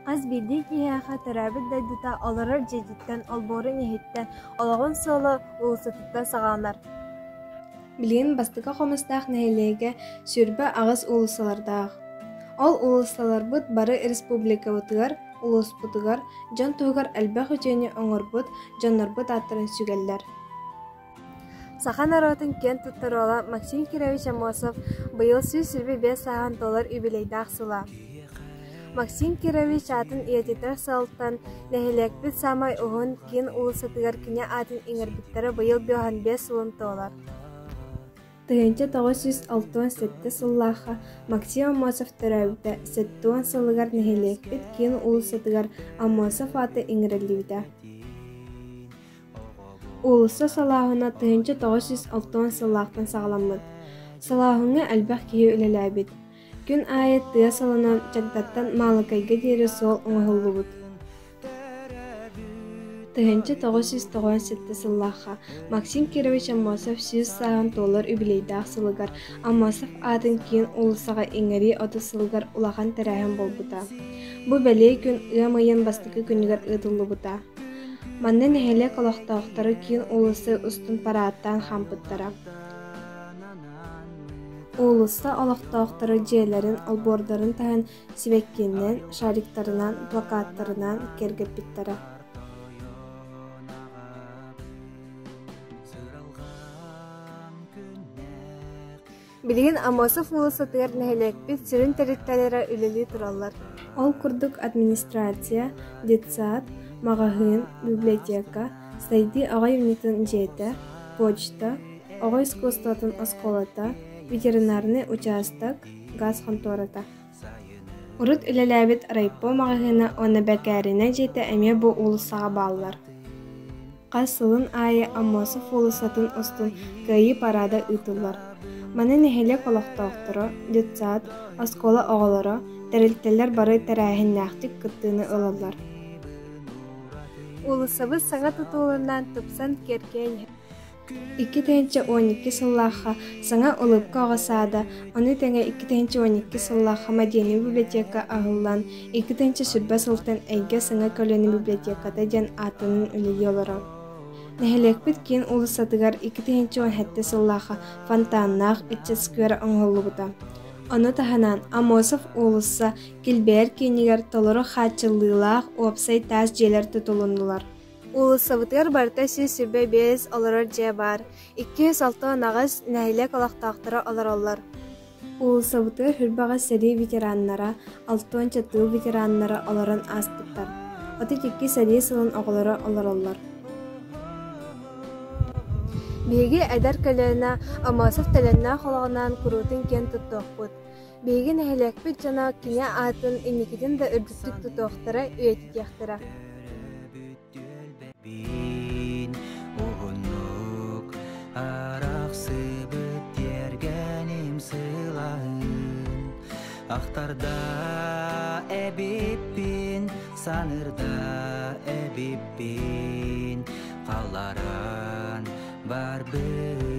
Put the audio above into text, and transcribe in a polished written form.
Az bildiği ki hatırabı da duta alarar ceditten alborun ehitten olağan solu ulusatlıktan sağanlar. Bilgin bastıqa komastaq nehilege sürbe ağız ulusalardaq. Ol ulusalar bud barı respublika butıgar, ulus butıgar, jon tuğgar elbaq üçeni oңор bud, jonlar bud attırın sügeller. Сахан аратын кен туттарола Максим Кирович Амосов быйыл $125 сахан үбілейдақ сыла. Максим Кирович атын иететер салтан нәхелекпіт самай оғын кен улысатыгар кіне атын иңербіттері быйыл $500 Тыгынча 967 сыллаха Максим Амосов төрәбіті 7 сылыгар нәхелекпіт кен улысатыгар Амосов аты иңерелібіті. Улысы салахына тыгынча 960 сыллақтан сағаламыд. Салахыңа әлбәқ кейі үлеләбіт. Күн айы тыя салынан чагдаттан малыкайга дері сол оңғылы бұд. Тыгынча 997 сыллаха Максим Кирович Амосов $100 үбілейдақ сылыгар Амосов атын кейін улысаға еңері 30 сылыгар улахан тәрәхін бол бұта. Бұ бәлей күн ұямайын бастықы күнігер ұтылы бұта. Маннан әхеле қалақтақтары кейін улысы ұстын параттан хампыттара. Улысы алақтақтары жиелерін, албордарын тәхін сибеккеннен, шариктарынан, плакаттарынан кергіп біттара. Билигин Амосов улысы тыгар нәхелекпіт сүрін тәріттәлері үлелі тұралар. Ол күрдік администрация, детсад, мағағын, библиотека, сайды ағай унитын жейті, почта, ағай искусствотын осколата, ветеринарный участок, газ контората. Урут үлеләбіт райпо мағағына оны бәкәріне жейті әме бұ улысаға балылар. Қас сылын айы Амосов улысатын ұстын кайы парада ұтылар. Маны нәхеле қолақтақтыры, детсад, оскола оғылары, тәрілтелер бары тәрәхін нәқтік күттіні ылалар. Улысыбыз саңа тұтуылынан тұпсан керкен. 212 сыллаха саңа улыпка оғасада, оны тәңе 212 сыллаха Мадени библиотека ағылан, 2 сүрбә сылтын әйге саңа көлені библиотекада ден атының үлі олары. Нәхелекпіт кейін улысатыгар 217 сыллаха фонтаннақ итческвер оңғылы бұта. Оны таханан Амосов улысы келбәр кенігер толыры хатчылылақ опсай тас желер тұтылындылар. Улысыбытыр барта $125 оларар же бар. 206 нағыз нәйлек алақтақтыры олар. Улысыбытыр хүрбаға сәри ветераннара, 6 тыл ветераннара оларын астыптар. Оты текке сәри сылын оғылары олар. Беги әдәр көләнә Амосов тәләннә холағынан күрутын кен тұттық бұд. Беги нәхелекпіт жана кине атын инекеден да үрдіктік тұттықтыры өйетік яқтыра. Ақтарда әбіппін, санырда әбіппін, қаларан бар бір